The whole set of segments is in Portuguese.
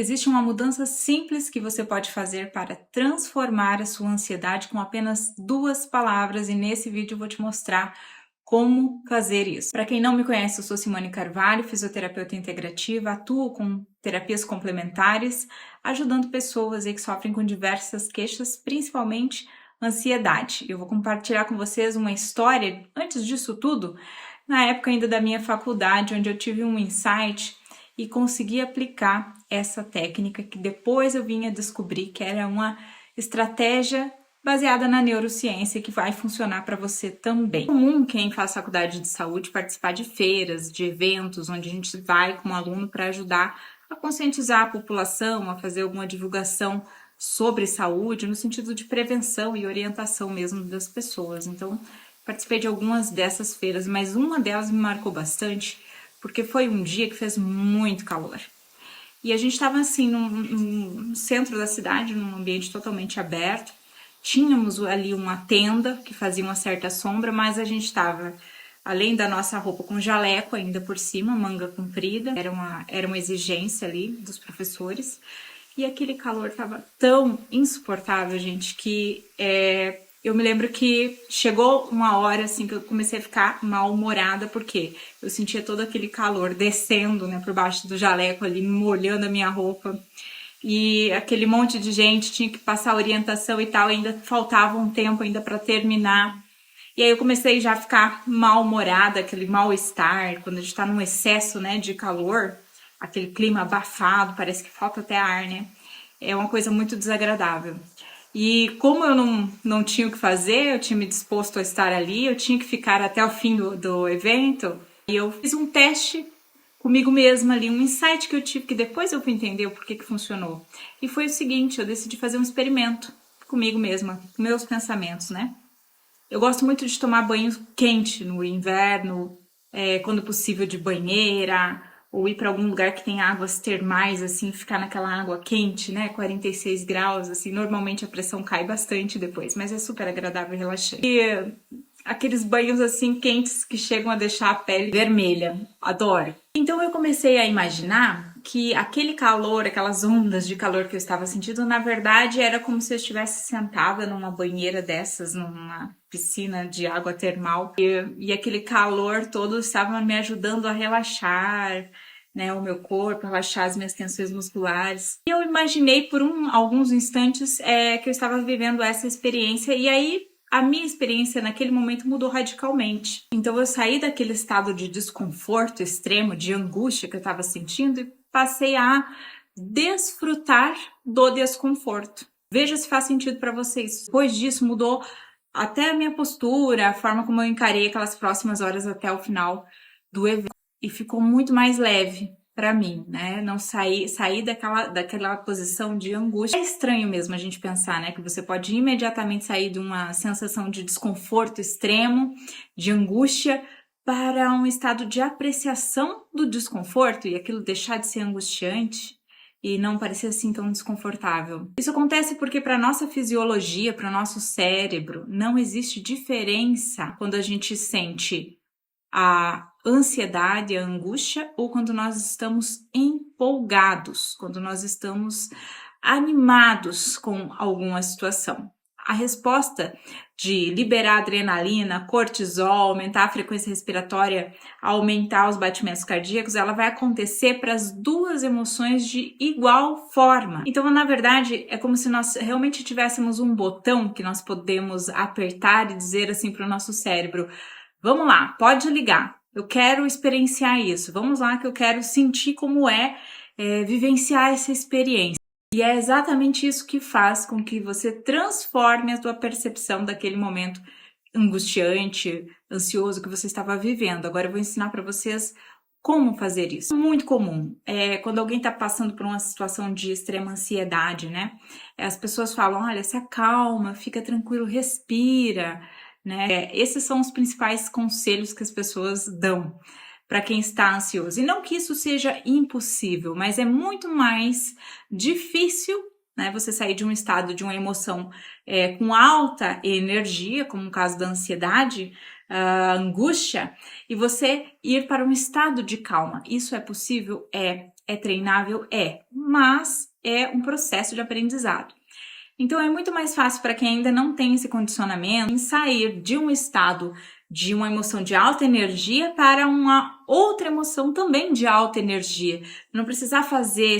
Existe uma mudança simples que você pode fazer para transformar a sua ansiedade com apenas 2 palavras e nesse vídeo eu vou te mostrar como fazer isso. Para quem não me conhece, eu sou Simone Carvalho, fisioterapeuta integrativa, atuo com terapias complementares, ajudando pessoas aí que sofrem com diversas queixas, principalmente ansiedade. Eu vou compartilhar com vocês uma história, antes disso tudo, na época ainda da minha faculdade, onde eu tive um insight e consegui aplicar essa técnica que depois eu vim a descobrir que era uma estratégia baseada na neurociência que vai funcionar para você também. É comum quem faz faculdade de saúde participar de feiras, de eventos, onde a gente vai com um aluno para ajudar a conscientizar a população, a fazer alguma divulgação sobre saúde, no sentido de prevenção e orientação mesmo das pessoas. Então, participei de algumas dessas feiras, mas uma delas me marcou bastante, porque foi um dia que fez muito calor. E a gente estava assim no centro da cidade, num ambiente totalmente aberto. Tínhamos ali uma tenda que fazia uma certa sombra, mas a gente estava, além da nossa roupa, com jaleco ainda por cima, manga comprida. Era uma exigência ali dos professores. E aquele calor estava tão insuportável, gente, que eu me lembro que chegou uma hora assim que eu comecei a ficar mal-humorada, porque eu sentia todo aquele calor descendo, né, por baixo do jaleco ali, molhando a minha roupa. E aquele monte de gente tinha que passar orientação e tal, ainda faltava um tempo ainda para terminar. E aí eu comecei já a ficar mal-humorada, aquele mal-estar, quando a gente tá num excesso, né, de calor, aquele clima abafado, parece que falta até ar, né? É uma coisa muito desagradável. E como eu não tinha o que fazer, eu tinha me disposto a estar ali, eu tinha que ficar até o fim do evento, e eu fiz um teste comigo mesma ali, um insight que eu tive, que depois eu fui entender o porquê que funcionou. E foi o seguinte, eu decidi fazer um experimento comigo mesma, com meus pensamentos, né? Eu gosto muito de tomar banho quente no inverno, quando possível de banheira, ou ir para algum lugar que tem águas termais, assim, ficar naquela água quente, né, 46 graus, assim, normalmente a pressão cai bastante depois, mas é super agradável e relaxante. E aqueles banhos, assim, quentes que chegam a deixar a pele vermelha, adoro. Então eu comecei a imaginar que aquele calor, aquelas ondas de calor que eu estava sentindo, na verdade era como se eu estivesse sentada numa banheira dessas, numa piscina de água termal, e aquele calor todo estava me ajudando a relaxar, né, o meu corpo, relaxar as minhas tensões musculares. E eu imaginei por alguns instantes que eu estava vivendo essa experiência, e aí a minha experiência naquele momento mudou radicalmente. Então eu saí daquele estado de desconforto extremo, de angústia que eu estava sentindo e passei a desfrutar do desconforto. Veja se faz sentido para vocês. Depois disso mudou até a minha postura, a forma como eu encarei aquelas próximas horas até o final do evento. E ficou muito mais leve para mim, né? Não sair daquela posição de angústia. É estranho mesmo a gente pensar, né? Que você pode imediatamente sair de uma sensação de desconforto extremo, de angústia, para um estado de apreciação do desconforto e aquilo deixar de ser angustiante e não parecer assim tão desconfortável. Isso acontece porque para nossa fisiologia, para o nosso cérebro, não existe diferença quando a gente sente a ansiedade, a angústia, ou quando nós estamos empolgados, quando nós estamos animados com alguma situação. A resposta de liberar adrenalina, cortisol, aumentar a frequência respiratória, aumentar os batimentos cardíacos, ela vai acontecer para as duas emoções de igual forma. Então, na verdade, é como se nós realmente tivéssemos um botão que nós podemos apertar e dizer assim para o nosso cérebro: vamos lá, pode ligar, eu quero experienciar isso, vamos lá que eu quero sentir como vivenciar essa experiência. E é exatamente isso que faz com que você transforme a sua percepção daquele momento angustiante, ansioso que você estava vivendo. Agora eu vou ensinar para vocês como fazer isso. Muito comum. Quando alguém está passando por uma situação de extrema ansiedade, né? As pessoas falam, olha, se acalma, fica tranquilo, respira, né? Esses são os principais conselhos que as pessoas dão para quem está ansioso. E não que isso seja impossível, mas é muito mais difícil, né, você sair de um estado, de uma emoção com alta energia, como no caso da ansiedade, angústia, e você ir para um estado de calma. Isso é possível? É treinável? É, mas é um processo de aprendizado. Então é muito mais fácil para quem ainda não tem esse condicionamento em sair de um estado de uma emoção de alta energia para uma outra emoção também de alta energia. Não precisar fazer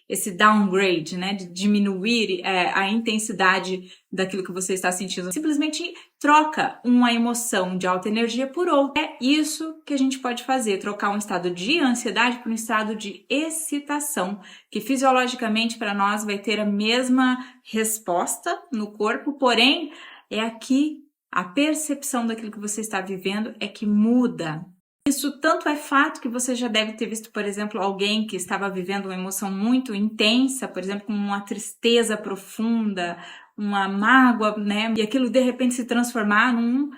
esse downgrade, né, de diminuir a intensidade daquilo que você está sentindo. Simplesmente troca uma emoção de alta energia por outra. É isso que a gente pode fazer, trocar um estado de ansiedade por um estado de excitação, que fisiologicamente para nós vai ter a mesma resposta no corpo, porém é aqui a percepção daquilo que você está vivendo é que muda. Isso tanto é fato que você já deve ter visto, por exemplo, alguém que estava vivendo uma emoção muito intensa, por exemplo, como uma tristeza profunda, uma mágoa, né? E aquilo de repente se transformar num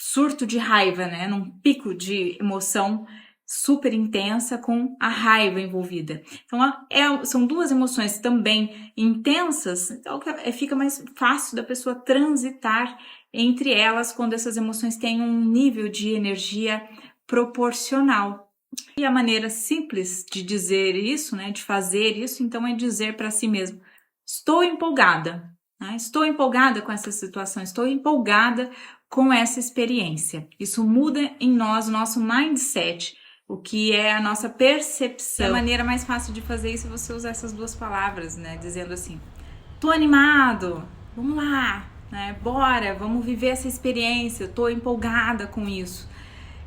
surto de raiva, né? Num pico de emoção super intensa com a raiva envolvida. Então, são duas emoções também intensas, então fica mais fácil da pessoa transitar entre elas quando essas emoções têm um nível de energia proporcional. E a maneira simples de dizer isso, né, de fazer isso, então é dizer para si mesmo: estou empolgada, né? Estou empolgada com essa situação, estou empolgada com essa experiência. Isso muda em nós o nosso mindset, o que é a nossa percepção. E a maneira mais fácil de fazer isso é você usar essas duas palavras, né, dizendo assim: tô animado, vamos lá, né, bora, vamos viver essa experiência, eu tô empolgada com isso.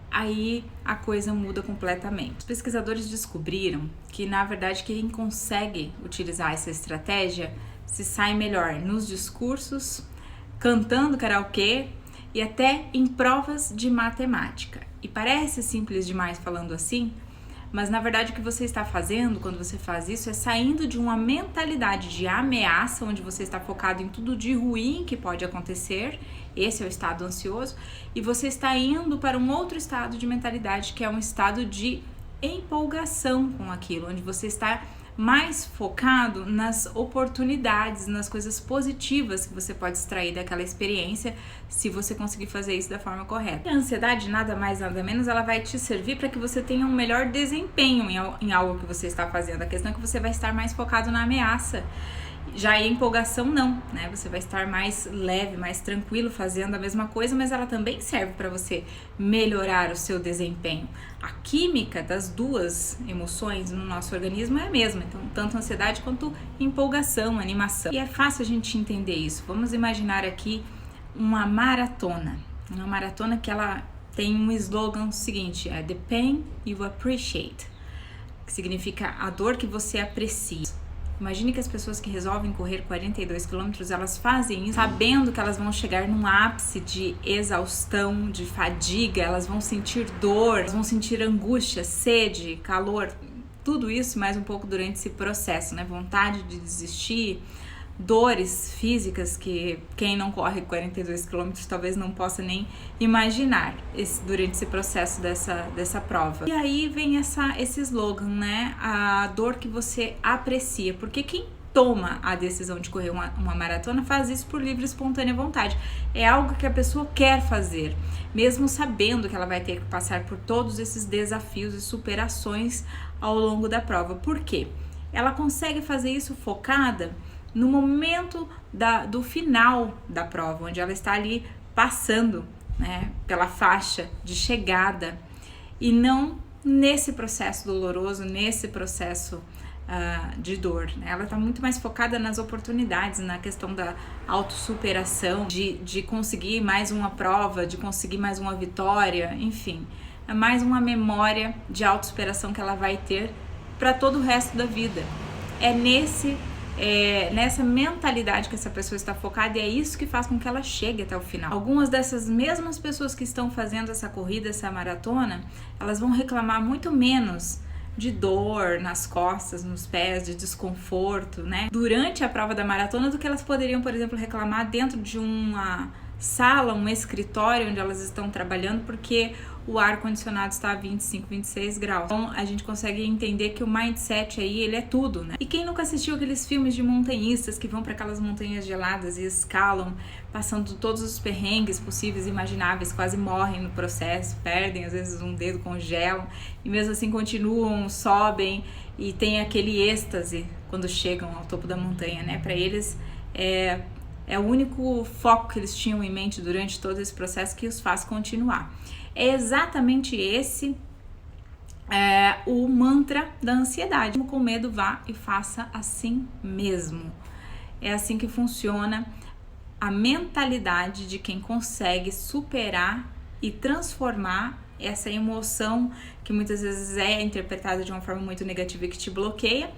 Aí a coisa muda completamente. Os pesquisadores descobriram que, na verdade, quem consegue utilizar essa estratégia se sai melhor nos discursos, cantando karaokê e até em provas de matemática. E parece simples demais falando assim, mas na verdade o que você está fazendo quando você faz isso é saindo de uma mentalidade de ameaça, onde você está focado em tudo de ruim que pode acontecer, esse é o estado ansioso, e você está indo para um outro estado de mentalidade, que é um estado de empolgação com aquilo, onde você está mais focado nas oportunidades, nas coisas positivas que você pode extrair daquela experiência, se você conseguir fazer isso da forma correta. A ansiedade, nada mais nada menos, ela vai te servir para que você tenha um melhor desempenho em algo que você está fazendo. A questão é que você vai estar mais focado na ameaça. Já a empolgação não, né? Você vai estar mais leve, mais tranquilo fazendo a mesma coisa, mas ela também serve para você melhorar o seu desempenho. A química das duas emoções no nosso organismo é a mesma, então tanto ansiedade quanto empolgação, animação. E é fácil a gente entender isso. Vamos imaginar aqui uma maratona que ela tem um slogan seguinte, é The Pain You Appreciate, que significa a dor que você aprecia. Imagine que as pessoas que resolvem correr 42 quilômetros, elas fazem isso sabendo que elas vão chegar num ápice de exaustão, de fadiga, elas vão sentir dor, elas vão sentir angústia, sede, calor, tudo isso mais um pouco durante esse processo, né? Vontade de desistir, dores físicas que quem não corre 42 quilômetros talvez não possa nem imaginar durante esse processo dessa prova. E aí vem esse slogan, né? A dor que você aprecia, porque quem toma a decisão de correr uma maratona faz isso por livre e espontânea vontade. É algo que a pessoa quer fazer, mesmo sabendo que ela vai ter que passar por todos esses desafios e superações ao longo da prova. Por quê? Ela consegue fazer isso focada no momento do final da prova, onde ela está ali passando, né, pela faixa de chegada, e não nesse processo doloroso, nesse processo de dor, né? Ela está muito mais focada nas oportunidades, na questão da autossuperação, de conseguir mais uma prova, de conseguir mais uma vitória, enfim, é mais uma memória de autossuperação que ela vai ter para todo o resto da vida. É nessa mentalidade que essa pessoa está focada, e é isso que faz com que ela chegue até o final. Algumas dessas mesmas pessoas que estão fazendo essa corrida, essa maratona, elas vão reclamar muito menos de dor nas costas, nos pés, de desconforto, né, durante a prova da maratona, do que elas poderiam, por exemplo, reclamar dentro de uma sala, um escritório onde elas estão trabalhando, porque o ar-condicionado está a 25, 26 graus. Então a gente consegue entender que o mindset aí, ele é tudo, né? E quem nunca assistiu aqueles filmes de montanhistas que vão para aquelas montanhas geladas e escalam, passando todos os perrengues possíveis e imagináveis, quase morrem no processo, perdem às vezes um dedo, congelam, e mesmo assim continuam, sobem e tem aquele êxtase quando chegam ao topo da montanha, né? Para eles é o único foco que eles tinham em mente durante todo esse processo que os faz continuar. É exatamente esse o mantra da ansiedade. Com medo, vá e faça assim mesmo. É assim que funciona a mentalidade de quem consegue superar e transformar essa emoção que muitas vezes é interpretada de uma forma muito negativa e que te bloqueia,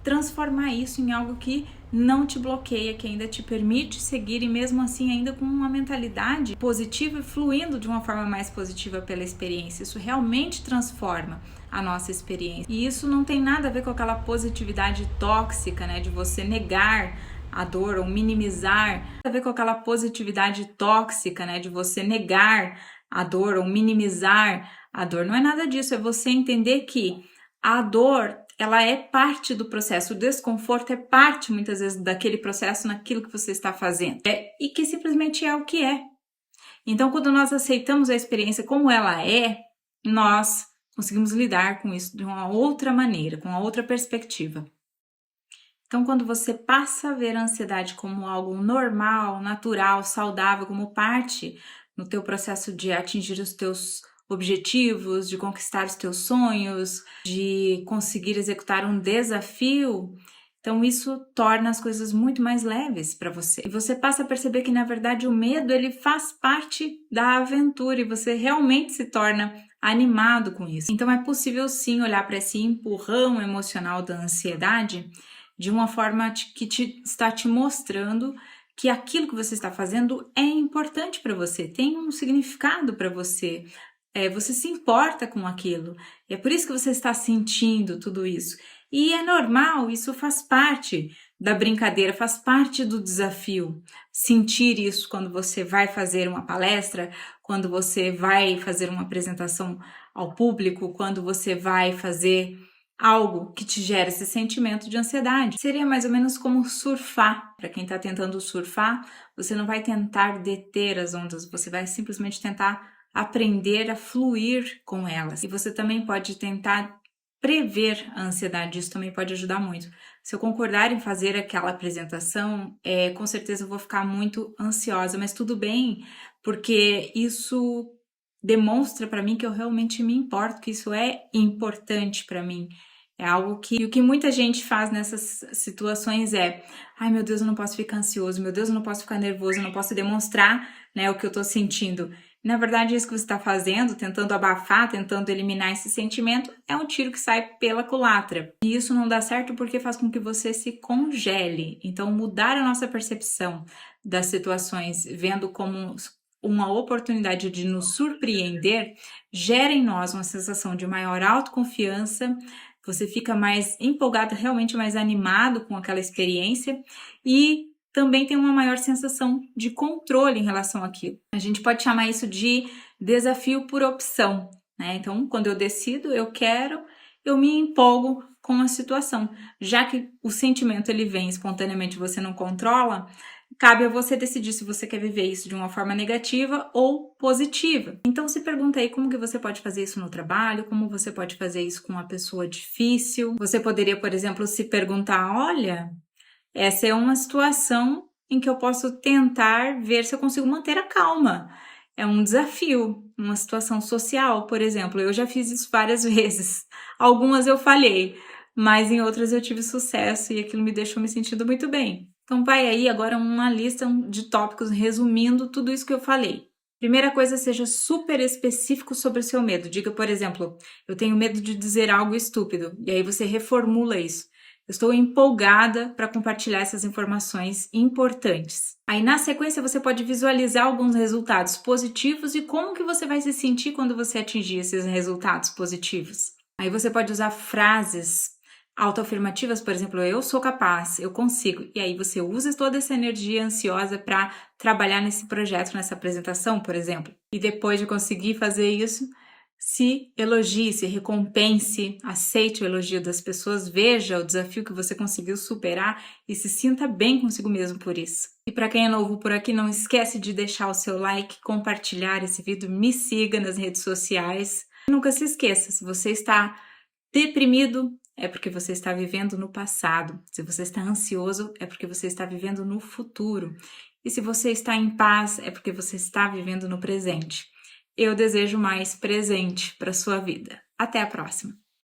transformar isso em algo que não te bloqueia, que ainda te permite seguir e mesmo assim ainda com uma mentalidade positiva e fluindo de uma forma mais positiva pela experiência. Isso realmente transforma a nossa experiência. E isso não tem nada a ver com aquela positividade tóxica, né, de você negar a dor ou minimizar, tem a ver com aquela positividade tóxica, né, de você negar a dor ou minimizar a dor. Não é nada disso, é você entender que a dor, ela é parte do processo, o desconforto é parte, muitas vezes, daquele processo, naquilo que você está fazendo. E que simplesmente é o que é. Então, quando nós aceitamos a experiência como ela é, nós conseguimos lidar com isso de uma outra maneira, com uma outra perspectiva. Então, quando você passa a ver a ansiedade como algo normal, natural, saudável, como parte no teu processo de atingir os teus objetivos, de conquistar os teus sonhos, de conseguir executar um desafio, então isso torna as coisas muito mais leves para você. E você passa a perceber que, na verdade, o medo, ele faz parte da aventura e você realmente se torna animado com isso. Então é possível sim olhar para esse empurrão emocional da ansiedade de uma forma que está te mostrando que aquilo que você está fazendo é importante para você, tem um significado para você, você se importa com aquilo, e é por isso que você está sentindo tudo isso. E é normal, isso faz parte da brincadeira, faz parte do desafio, sentir isso quando você vai fazer uma palestra, quando você vai fazer uma apresentação ao público, quando você vai fazer algo que te gera esse sentimento de ansiedade. Seria mais ou menos como surfar. Para quem está tentando surfar, você não vai tentar deter as ondas, você vai simplesmente tentar aprender a fluir com elas. E você também pode tentar prever a ansiedade, isso também pode ajudar muito. Se eu concordar em fazer aquela apresentação, com certeza eu vou ficar muito ansiosa, mas tudo bem, porque isso demonstra para mim que eu realmente me importo, que isso é importante para mim. É algo que o que muita gente faz nessas situações ai meu Deus, eu não posso ficar ansioso, meu Deus, eu não posso ficar nervoso, eu não posso demonstrar, né, o que eu tô sentindo. Na verdade, isso que você está fazendo, tentando abafar, tentando eliminar esse sentimento, é um tiro que sai pela culatra. E isso não dá certo porque faz com que você se congele. Então, mudar a nossa percepção das situações, vendo como uma oportunidade de nos surpreender, gera em nós uma sensação de maior autoconfiança, você fica mais empolgado, realmente mais animado com aquela experiência e também tem uma maior sensação de controle em relação àquilo. A gente pode chamar isso de desafio por opção, né? Então, quando eu decido, eu quero, eu me empolgo com a situação. Já que o sentimento ele vem espontaneamente, você não controla, cabe a você decidir se você quer viver isso de uma forma negativa ou positiva. Então se pergunta aí como que você pode fazer isso no trabalho, como você pode fazer isso com uma pessoa difícil. Você poderia, por exemplo, se perguntar, olha, essa é uma situação em que eu posso tentar ver se eu consigo manter a calma. É um desafio, uma situação social, por exemplo. Eu já fiz isso várias vezes. Algumas eu falhei, mas em outras eu tive sucesso e aquilo me deixou me sentindo muito bem. Então vai aí agora uma lista de tópicos resumindo tudo isso que eu falei. Primeira coisa, seja super específico sobre o seu medo. Diga, por exemplo, eu tenho medo de dizer algo estúpido. E aí você reformula isso. Eu estou empolgada para compartilhar essas informações importantes. Aí na sequência você pode visualizar alguns resultados positivos e como que você vai se sentir quando você atingir esses resultados positivos. Aí você pode usar frases autoafirmativas, por exemplo, eu sou capaz, eu consigo. E aí você usa toda essa energia ansiosa para trabalhar nesse projeto, nessa apresentação, por exemplo. E depois de conseguir fazer isso, Se elogie, se recompense, aceite o elogio das pessoas, veja o desafio que você conseguiu superar e se sinta bem consigo mesmo por isso. E para quem é novo por aqui, não esquece de deixar o seu like, compartilhar esse vídeo, me siga nas redes sociais. E nunca se esqueça, se você está deprimido, é porque você está vivendo no passado. Se você está ansioso, é porque você está vivendo no futuro. E se você está em paz, é porque você está vivendo no presente. Eu desejo mais presente para sua vida. Até a próxima!